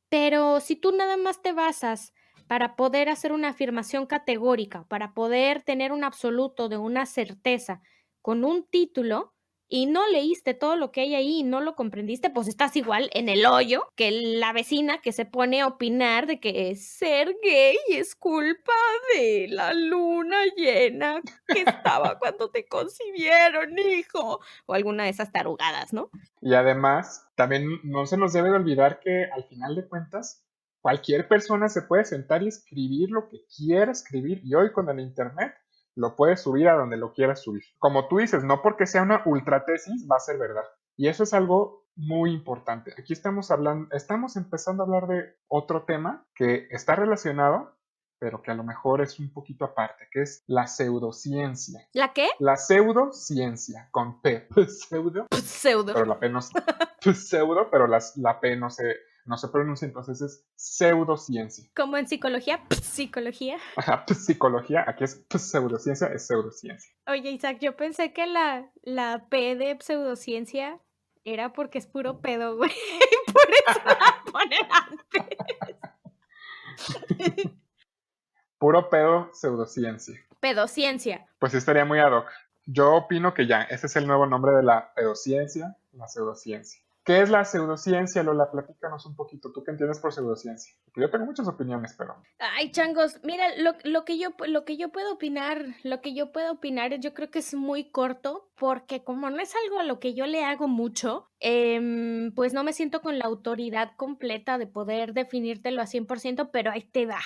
Pero si tú nada más te basas para poder hacer una afirmación categórica, para poder tener un absoluto de una certeza con un título y no leíste todo lo que hay ahí y no lo comprendiste, pues estás igual en el hoyo que la vecina que se pone a opinar de que ser gay es culpa de la luna llena que estaba cuando te concibieron, hijo, o alguna de esas tarugadas, ¿no? Y además, también no se nos debe de olvidar que al final de cuentas, cualquier persona se puede sentar y escribir lo que quiera escribir. Y hoy con el Internet lo puedes subir a donde lo quieras subir. Como tú dices, no porque sea una ultratesis va a ser verdad. Y eso es algo muy importante. Aquí estamos empezando a hablar de otro tema que está relacionado, pero que a lo mejor es un poquito aparte, que es la pseudociencia. ¿La qué? La pseudociencia, con P. Pseudo, Pseudo. pero la P no, pseudo, pero la P no se no se pronuncia, entonces es pseudociencia. Como en psicología, psicología. Ajá, psicología, aquí es pseudociencia, es pseudociencia. Oye, Isaac, yo pensé que la P de pseudociencia era porque es puro pedo, güey. Por eso la ponen antes. Puro pedo, pseudociencia. Pedociencia. Pues estaría muy ad hoc. Yo opino que ya, ese es el nuevo nombre de la pedociencia, la pseudociencia. ¿Qué es la pseudociencia, Lola? Platícanos un poquito. ¿Tú qué entiendes por pseudociencia? Porque yo tengo muchas opiniones, pero... Ay, changos, mira, lo que yo puedo opinar, yo creo que es muy corto, porque como no es algo a lo que yo le hago mucho, pues no me siento con la autoridad completa de poder definírtelo a 100%, pero ahí te va.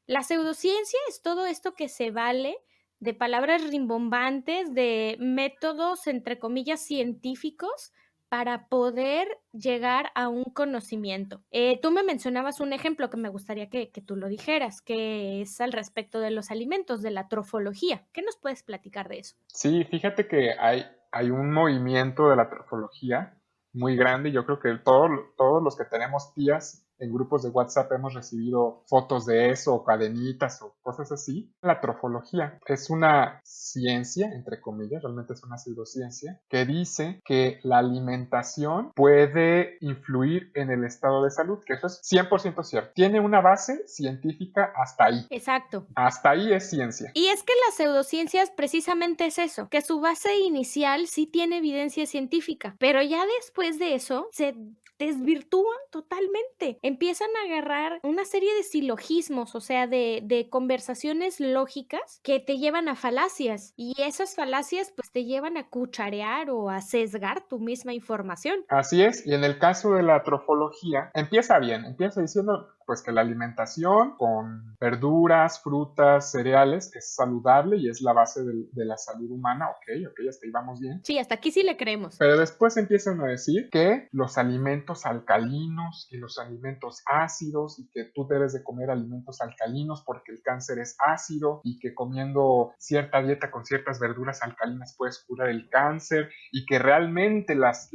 La pseudociencia es todo esto que se vale de palabras rimbombantes, de métodos, entre comillas, científicos, para poder llegar a un conocimiento. Tú me mencionabas un ejemplo que me gustaría que tú lo dijeras, que es al respecto de los alimentos, de la trofología. ¿Qué nos puedes platicar de eso? Sí, fíjate que hay un movimiento de la trofología muy grande. Yo creo que todos los que tenemos tías en grupos de WhatsApp hemos recibido fotos de eso, o cadenitas o cosas así. La trofología es una ciencia, entre comillas, realmente es una pseudociencia, que dice que la alimentación puede influir en el estado de salud, que eso es 100% cierto. Tiene una base científica hasta ahí. Exacto. Hasta ahí es ciencia. Y es que las pseudociencias precisamente es eso, que su base inicial sí tiene evidencia científica, pero ya después de eso se desvirtúan totalmente. Empiezan a agarrar una serie de silogismos, o sea, de conversaciones lógicas que te llevan a falacias y esas falacias pues te llevan a cucharear o a sesgar tu misma información. Así es, y en el caso de la trofología, empieza bien, empieza diciendo pues que la alimentación con verduras, frutas, cereales es saludable y es la base de la salud humana. Ok, hasta ahí vamos bien. Sí, hasta aquí sí le creemos. Pero después empiezan a decir que los alimentos alcalinos y los alimentos ácidos y que tú debes de comer alimentos alcalinos porque el cáncer es ácido y que comiendo cierta dieta con ciertas verduras alcalinas puedes curar el cáncer y que realmente las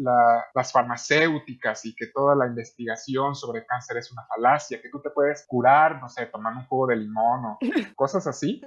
farmacéuticas y que toda la investigación sobre cáncer es una falacia, que tú te puedes curar, no sé, tomando un jugo de limón o cosas así.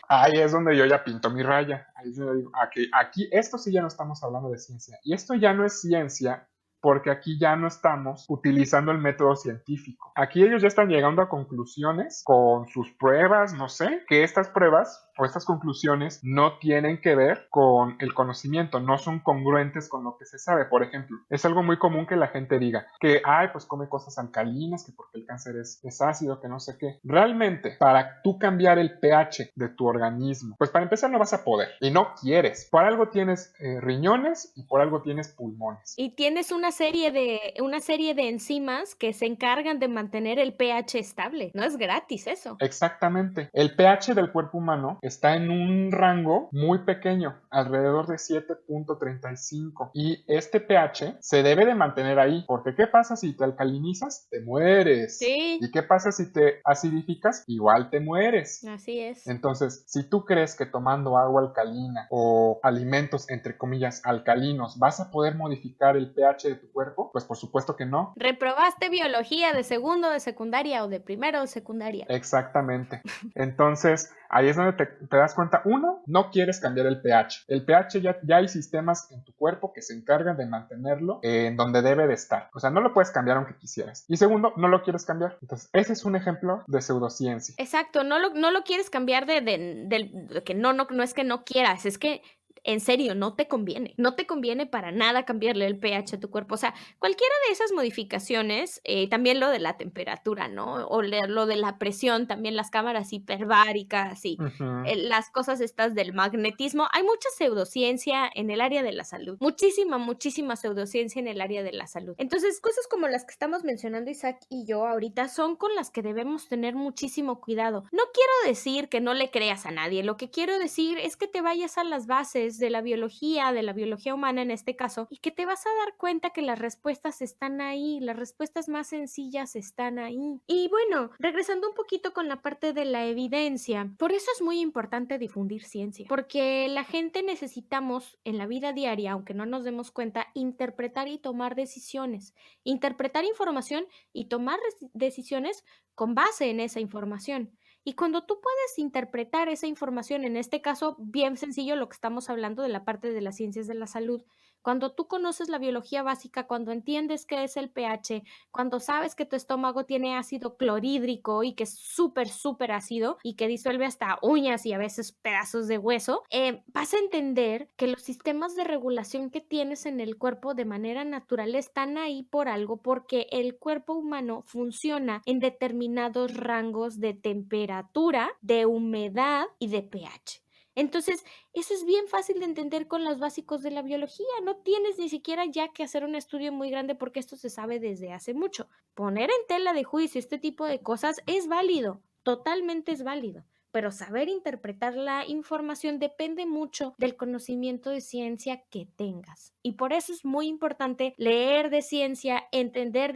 Ahí es donde yo ya pinto mi raya. Ahí es donde digo, aquí esto sí ya no estamos hablando de ciencia. Y esto ya no es ciencia porque aquí ya no estamos utilizando el método científico. Aquí ellos ya están llegando a conclusiones con sus pruebas, no sé, que estas pruebas o estas conclusiones no tienen que ver con el conocimiento, no son congruentes con lo que se sabe. Por ejemplo, es algo muy común que la gente diga que, pues come cosas alcalinas, que porque el cáncer es ácido, que no sé qué. Realmente, para tú cambiar el pH de tu organismo, pues para empezar no vas a poder y no quieres. Por algo tienes riñones y por algo tienes pulmones. Y tienes una serie de enzimas que se encargan de mantener el pH estable. No es gratis eso. Exactamente. El pH del cuerpo humano está en un rango muy pequeño, alrededor de 7.35. Y este pH se debe de mantener ahí, porque ¿qué pasa si te alcalinizas? Te mueres. Sí. ¿Y qué pasa si te acidificas? Igual te mueres. Así es. Entonces, si tú crees que tomando agua alcalina o alimentos entre comillas alcalinos vas a poder modificar el pH de tu cuerpo, pues por supuesto que no. Reprobaste biología de segundo de secundaria o de primero de secundaria. Exactamente. Entonces, ahí es donde te das cuenta. Uno, no quieres cambiar el pH. El pH ya hay sistemas en tu cuerpo que se encargan de mantenerlo en donde debe de estar. O sea, no lo puedes cambiar aunque quisieras. Y segundo, no lo quieres cambiar. Entonces, ese es un ejemplo de pseudociencia. Exacto, no lo quieres cambiar de que no es que no quieras, es que en serio, no te conviene. No te conviene para nada cambiarle el pH a tu cuerpo. O sea, cualquiera de esas modificaciones, también lo de la temperatura, ¿no? O lo de la presión, también las cámaras hiperbáricas y las cosas estas del magnetismo. Hay mucha pseudociencia en el área de la salud. Muchísima pseudociencia en el área de la salud. Entonces, cosas como las que estamos mencionando Isaac y yo ahorita son con las que debemos tener muchísimo cuidado. No quiero decir que no le creas a nadie. Lo que quiero decir es que te vayas a las bases de la biología humana en este caso, y que te vas a dar cuenta que las respuestas están ahí, las respuestas más sencillas están ahí. Y bueno, regresando un poquito con la parte de la evidencia, por eso es muy importante difundir ciencia, porque la gente necesitamos en la vida diaria, aunque no nos demos cuenta, interpretar y tomar decisiones, interpretar información y tomar decisiones con base en esa información. Y cuando tú puedes interpretar esa información, en este caso, bien sencillo lo que estamos hablando de la parte de las ciencias de la salud, cuando tú conoces la biología básica, cuando entiendes qué es el pH, cuando sabes que tu estómago tiene ácido clorhídrico y que es súper, súper ácido y que disuelve hasta uñas y a veces pedazos de hueso, vas a entender que los sistemas de regulación que tienes en el cuerpo de manera natural están ahí por algo, porque el cuerpo humano funciona en determinados rangos de temperatura, de humedad y de pH. Entonces, eso es bien fácil de entender con los básicos de la biología. No tienes ni siquiera ya que hacer un estudio muy grande porque esto se sabe desde hace mucho. Poner en tela de juicio este tipo de cosas es válido, totalmente es válido. Pero saber interpretar la información depende mucho del conocimiento de ciencia que tengas. Y por eso es muy importante leer de ciencia, entender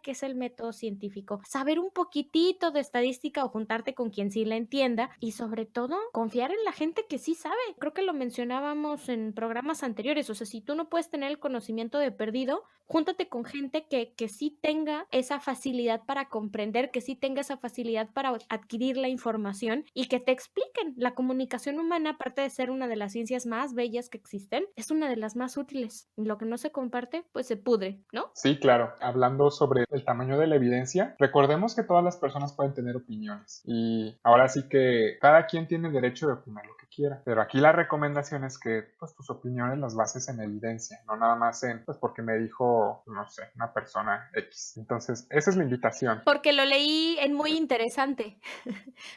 qué es el método científico, saber un poquitito de estadística o juntarte con quien sí la entienda y sobre todo confiar en la gente que sí sabe. Creo que lo mencionábamos en programas anteriores. O sea, si tú no puedes tener el conocimiento de perdido, júntate con gente que sí tenga esa facilidad para comprender, que sí tenga esa facilidad para adquirir la información y que te expliquen. La comunicación humana, aparte de ser una de las ciencias más bellas que existen, es una de las más útiles. Y lo que no se comparte, pues se pudre, ¿no? Sí, claro. Hablando sobre el tamaño de la evidencia, recordemos que todas las personas pueden tener opiniones y ahora sí que cada quien tiene derecho de opinar lo que quiera, pero aquí la recomendación es que pues tus opiniones las bases en evidencia, no nada más en pues porque me dijo, no sé, una persona X. Entonces, esa es la invitación. Porque lo leí en muy interesante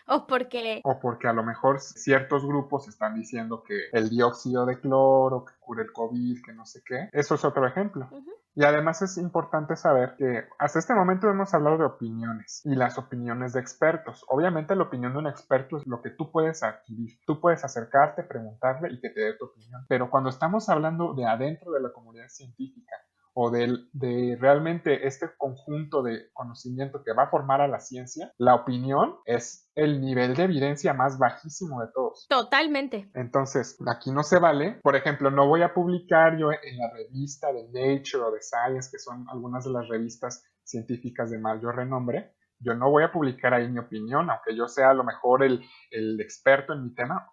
o porque... O porque a lo mejor ciertos grupos están diciendo que el dióxido de cloro, que cura el COVID, que no sé qué. Eso es otro ejemplo. Ujú. Y además es importante saber que hasta este momento hemos hablado de opiniones y las opiniones de expertos. Obviamente la opinión de un experto es lo que tú puedes adquirir. Tú puedes acercarte, preguntarle y que te dé tu opinión. Pero cuando estamos hablando de adentro de la comunidad científica o de realmente este conjunto de conocimiento que va a formar a la ciencia, la opinión es el nivel de evidencia más bajísimo de todos. Totalmente. Entonces, aquí no se vale. Por ejemplo, no voy a publicar yo en la revista de Nature o de Science, que son algunas de las revistas científicas de mayor renombre. Yo no voy a publicar ahí mi opinión, aunque yo sea a lo mejor el experto en mi tema,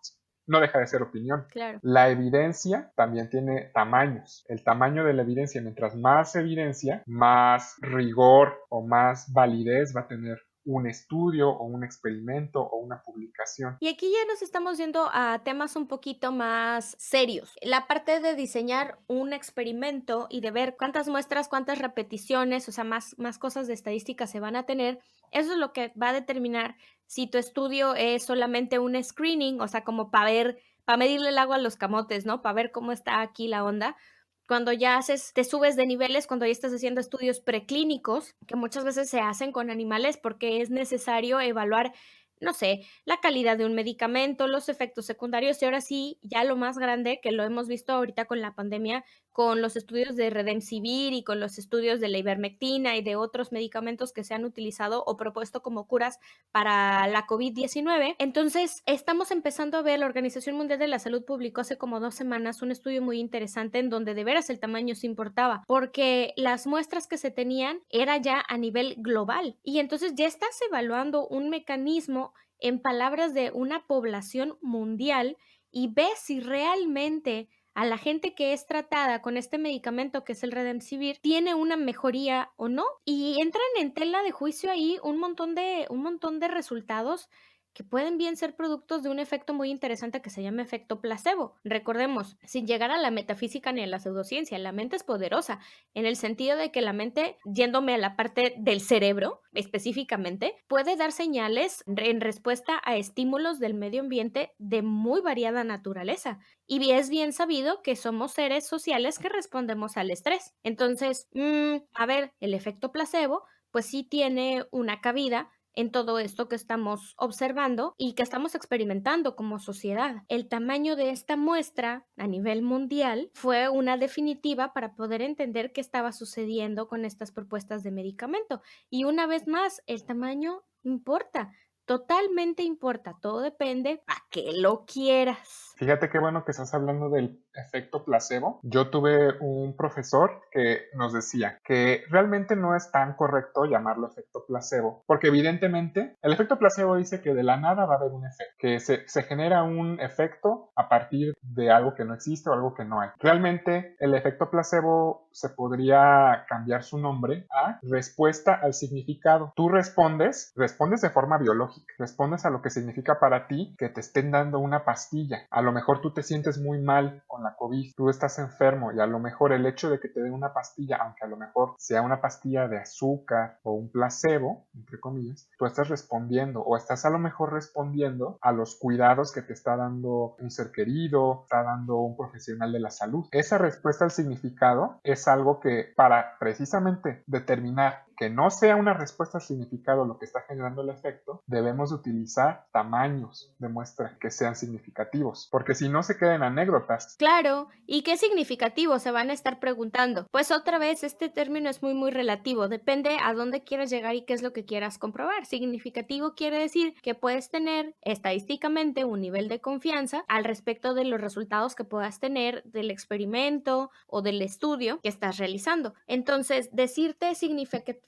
no deja de ser opinión. Claro. La evidencia también tiene tamaños. El tamaño de la evidencia, mientras más evidencia, más rigor o más validez va a tener un estudio o un experimento o una publicación. Y aquí ya nos estamos yendo a temas un poquito más serios. La parte de diseñar un experimento y de ver cuántas muestras, cuántas repeticiones, o sea, más cosas de estadística se van a tener, eso es lo que va a determinar si tu estudio es solamente un screening, o sea, como para ver, para medirle el agua a los camotes, ¿no? Para ver cómo está aquí la onda. Cuando ya te subes de niveles, cuando ya estás haciendo estudios preclínicos, que muchas veces se hacen con animales porque es necesario evaluar, no sé, la calidad de un medicamento, los efectos secundarios y ahora sí, ya lo más grande que lo hemos visto ahorita con la pandemia, con los estudios de Remdesivir y con los estudios de la ivermectina y de otros medicamentos que se han utilizado o propuesto como curas para la COVID-19. Entonces, estamos empezando a ver, la Organización Mundial de la Salud publicó hace como 2 semanas un estudio muy interesante en donde de veras el tamaño se importaba, porque las muestras que se tenían era ya a nivel global y entonces ya estás evaluando un mecanismo en palabras de una población mundial y ves si realmente a la gente que es tratada con este medicamento que es el Remdesivir tiene una mejoría o no. Y entran en tela de juicio ahí un montón de resultados que pueden bien ser productos de un efecto muy interesante que se llama efecto placebo. Recordemos, sin llegar a la metafísica ni a la pseudociencia, la mente es poderosa, en el sentido de que la mente, yéndome a la parte del cerebro específicamente, puede dar señales en respuesta a estímulos del medio ambiente de muy variada naturaleza. Y es bien sabido que somos seres sociales que respondemos al estrés. Entonces, a ver, el efecto placebo, pues sí tiene una cabida en todo esto que estamos observando y que estamos experimentando como sociedad. El tamaño de esta muestra a nivel mundial fue una definitiva para poder entender qué estaba sucediendo con estas propuestas de medicamento. Y una vez más, el tamaño importa. Totalmente importa, todo depende a qué lo quieras. Fíjate qué bueno que estás hablando del efecto placebo. Yo tuve un profesor que nos decía que realmente no es tan correcto llamarlo efecto placebo, porque evidentemente el efecto placebo dice que de la nada va a haber un efecto, que se genera un efecto a partir de algo que no existe o algo que no hay. Realmente el efecto placebo se podría cambiar su nombre a respuesta al significado. Tú respondes de forma biológica, respondes a lo que significa para ti que te estén dando una pastilla. A lo mejor tú te sientes muy mal con la COVID, tú estás enfermo y a lo mejor el hecho de que te den una pastilla, aunque a lo mejor sea una pastilla de azúcar o un placebo, entre comillas, tú estás respondiendo o estás a lo mejor respondiendo a los cuidados que te está dando un ser querido, está dando un profesional de la salud. Esa respuesta al significado es algo que para precisamente determinar que no sea una respuesta al significado lo que está generando el efecto, debemos utilizar tamaños de muestra que sean significativos, porque si no se quedan anécdotas. Claro, ¿y qué significativo se van a estar preguntando? Pues otra vez, este término es muy relativo, depende a dónde quieras llegar y qué es lo que quieras comprobar. Significativo quiere decir que puedes tener estadísticamente un nivel de confianza al respecto de los resultados que puedas tener del experimento o del estudio que estás realizando. Entonces, decirte significativo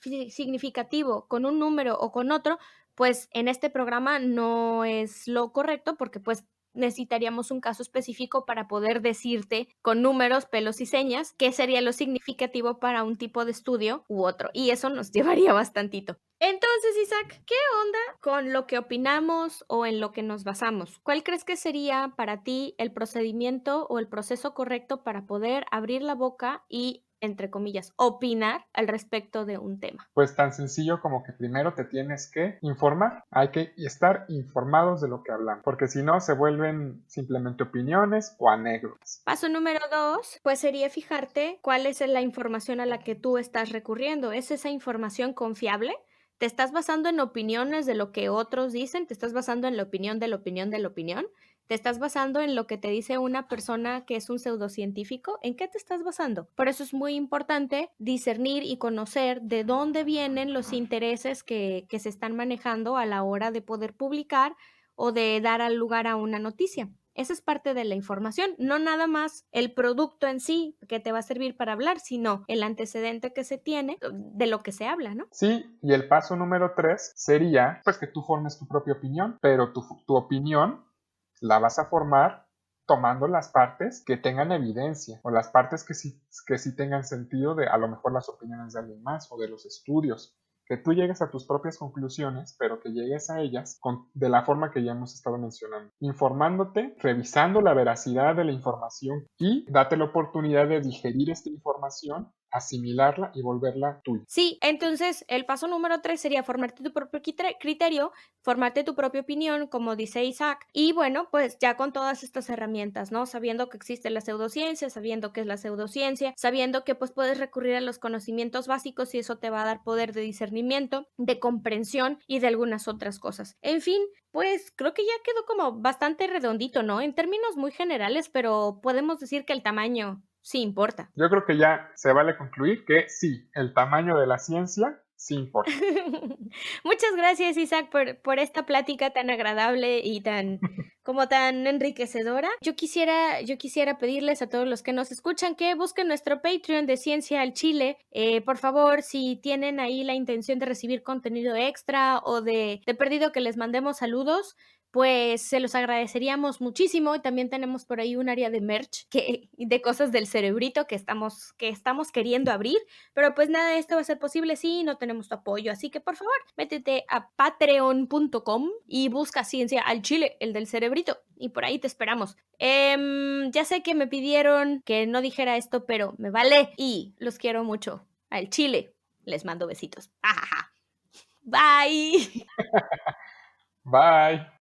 con un número o con otro, pues en este programa no es lo correcto porque pues necesitaríamos un caso específico para poder decirte con números, pelos y señas qué sería lo significativo para un tipo de estudio u otro. Y eso nos llevaría bastantito. Entonces, Isaac, ¿qué onda con lo que opinamos o en lo que nos basamos? ¿Cuál crees que sería para ti el procedimiento o el proceso correcto para poder abrir la boca y, entre comillas, opinar al respecto de un tema? Pues tan sencillo como que primero te tienes que informar, hay que estar informados de lo que hablamos, porque si no se vuelven simplemente opiniones o anécdotas. Paso número 2, pues sería fijarte cuál es la información a la que tú estás recurriendo. ¿Es esa información confiable? ¿Te estás basando en opiniones de lo que otros dicen? ¿Te estás basando en la opinión de la opinión de la opinión? ¿Te estás basando en lo que te dice una persona que es un pseudocientífico? ¿En qué te estás basando? Por eso es muy importante discernir y conocer de dónde vienen los intereses que se están manejando a la hora de poder publicar o de dar al lugar a una noticia. Esa es parte de la información, no nada más el producto en sí que te va a servir para hablar, sino el antecedente que se tiene de lo que se habla, ¿no? Sí, y el paso número 3 sería pues que tú formes tu propia opinión, pero tu opinión la vas a formar tomando las partes que tengan evidencia o las partes que sí tengan sentido de a lo mejor las opiniones de alguien más o de los estudios. Que tú llegues a tus propias conclusiones, pero que llegues a ellas de la forma que ya hemos estado mencionando. Informándote, revisando la veracidad de la información y date la oportunidad de digerir esta información, asimilarla y volverla tuya. Sí, entonces el paso número 3 sería formarte tu propio criterio, formarte tu propia opinión, como dice Isaac, y bueno, pues ya con todas estas herramientas, ¿no? Sabiendo que existe la pseudociencia, sabiendo qué es la pseudociencia, sabiendo que pues puedes recurrir a los conocimientos básicos y eso te va a dar poder de discernimiento, de comprensión y de algunas otras cosas. En fin, pues creo que ya quedó como bastante redondito, ¿no? En términos muy generales, pero podemos decir que el tamaño sí importa. Yo creo que ya se vale concluir que sí, el tamaño de la ciencia sí importa. Muchas gracias, Isaac, por esta plática tan agradable y tan enriquecedora. Yo quisiera pedirles a todos los que nos escuchan que busquen nuestro Patreon de Ciencia al Chile. Por favor, si tienen ahí la intención de recibir contenido extra o de perdido que les mandemos saludos, pues se los agradeceríamos muchísimo. Y también tenemos por ahí un área de merch de cosas del cerebrito que estamos queriendo abrir. Pero pues nada de esto va a ser posible si no tenemos tu apoyo. Así que por favor, métete a patreon.com y busca Ciencia al Chile, el del cerebrito. Y por ahí te esperamos. Ya sé que me pidieron que no dijera esto, pero me vale. Y los quiero mucho. Al Chile. Les mando besitos. Bye. Bye.